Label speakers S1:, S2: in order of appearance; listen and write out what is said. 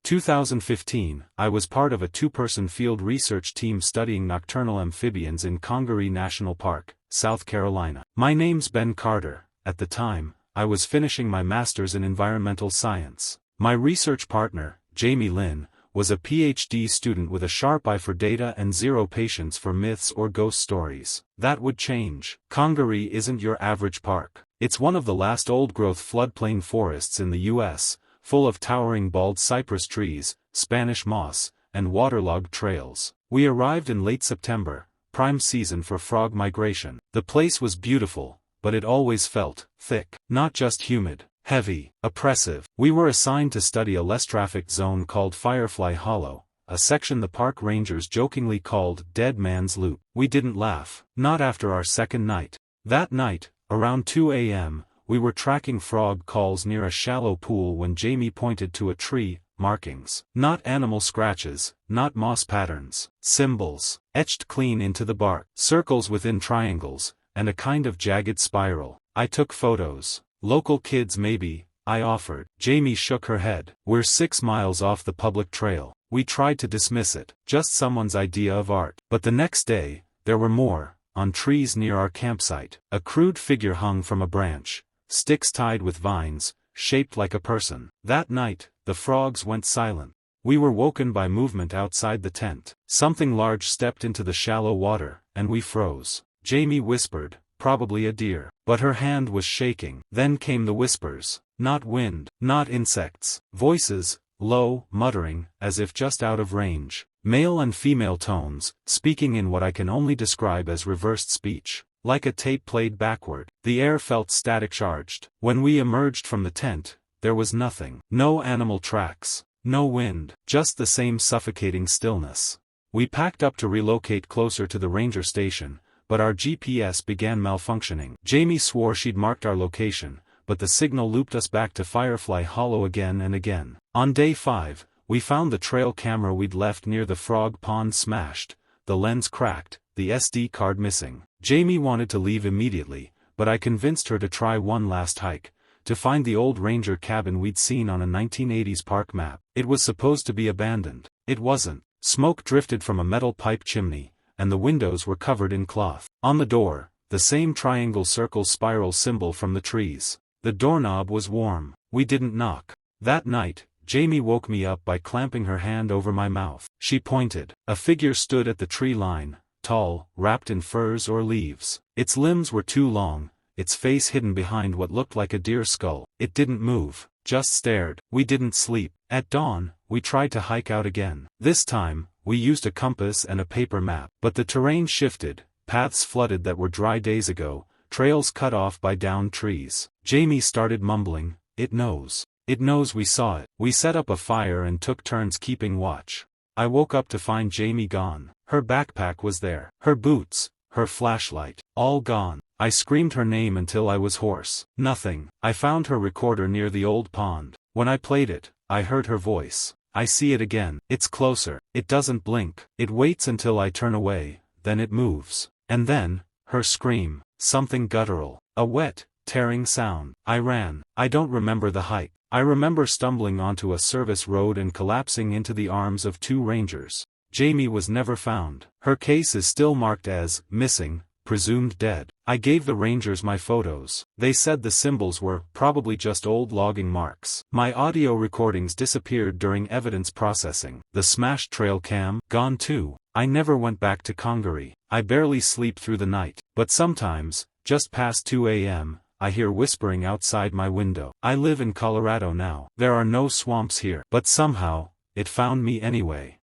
S1: 2015, I was part of a two-person field research team studying nocturnal amphibians in Congaree National Park, South Carolina. My name's Ben Carter. At the time, I was finishing my master's in environmental science. My research partner, Jamie Lynn, was a PhD student with a sharp eye for data and zero patience for myths or ghost stories. That would change. Congaree isn't your average park. It's one of the last old-growth floodplain forests in the U.S., full of towering bald cypress trees, Spanish moss, and waterlogged trails. We arrived in late September, prime season for frog migration. The place was beautiful, but it always felt thick. Not just humid, heavy, oppressive. We were assigned to study a less-trafficked zone called Firefly Hollow, a section the park rangers jokingly called Dead Man's Loop. We didn't laugh. Not after our second night. That night, around 2 a.m., we were tracking frog calls near a shallow pool when Jamie pointed to a tree, markings. Not animal scratches, not moss patterns. Symbols, etched clean into the bark. Circles within triangles, and a kind of jagged spiral. I took photos. Local kids maybe, I offered. Jamie shook her head. We're 6 miles off the public trail. We tried to dismiss it. Just someone's idea of art. But the next day, there were more, on trees near our campsite. A crude figure hung from a branch. Sticks tied with vines, shaped like a person. That night, the frogs went silent. We were woken by movement outside the tent. Something large stepped into the shallow water, and we froze. Jamie whispered, probably a deer. But her hand was shaking. Then came the whispers. Not wind, not insects. Voices, low, muttering, as if just out of range. Male and female tones, speaking in what I can only describe as reversed speech. Like a tape played backward. The air felt static charged. When we emerged from the tent, there was nothing. No animal tracks. No wind. Just the same suffocating stillness. We packed up to relocate closer to the ranger station, but our GPS began malfunctioning. Jamie swore she'd marked our location, but the signal looped us back to Firefly Hollow again and again. On day 5, we found the trail camera we'd left near the frog pond smashed, the lens cracked, the SD card missing. Jamie wanted to leave immediately, but I convinced her to try one last hike, to find the old ranger cabin we'd seen on a 1980s park map. It was supposed to be abandoned. It wasn't. Smoke drifted from a metal pipe chimney, and the windows were covered in cloth. On the door, the same triangle circle spiral symbol from the trees. The doorknob was warm. We didn't knock. That night, Jamie woke me up by clamping her hand over my mouth. She pointed. A figure stood at the tree line, tall, wrapped in furs or leaves. Its limbs were too long, its face hidden behind what looked like a deer's skull. It didn't move, just stared. We didn't sleep. At dawn, we tried to hike out again. This time, we used a compass and a paper map. But the terrain shifted, paths flooded that were dry days ago, trails cut off by downed trees. Jamie started mumbling, "It knows. It knows we saw it." We set up a fire and took turns keeping watch. I woke up to find Jamie gone. Her backpack was there. Her boots, her flashlight, all gone. I screamed her name until I was hoarse. Nothing. I found her recorder near the old pond. When I played it, I heard her voice. I see it again. It's closer. It doesn't blink. It waits until I turn away, then it moves. And then, her scream, something guttural. A wet, tearing sound. I ran. I don't remember the hike. I remember stumbling onto a service road and collapsing into the arms of 2 rangers. Jamie was never found. Her case is still marked as missing, presumed dead. I gave the rangers my photos. They said the symbols were probably just old logging marks. My audio recordings disappeared during evidence processing. The smashed trail cam, gone too. I never went back to Congaree. I barely sleep through the night. But sometimes, just past 2 a.m., I hear whispering outside my window. I live in Colorado now. There are no swamps here. But somehow, it found me anyway.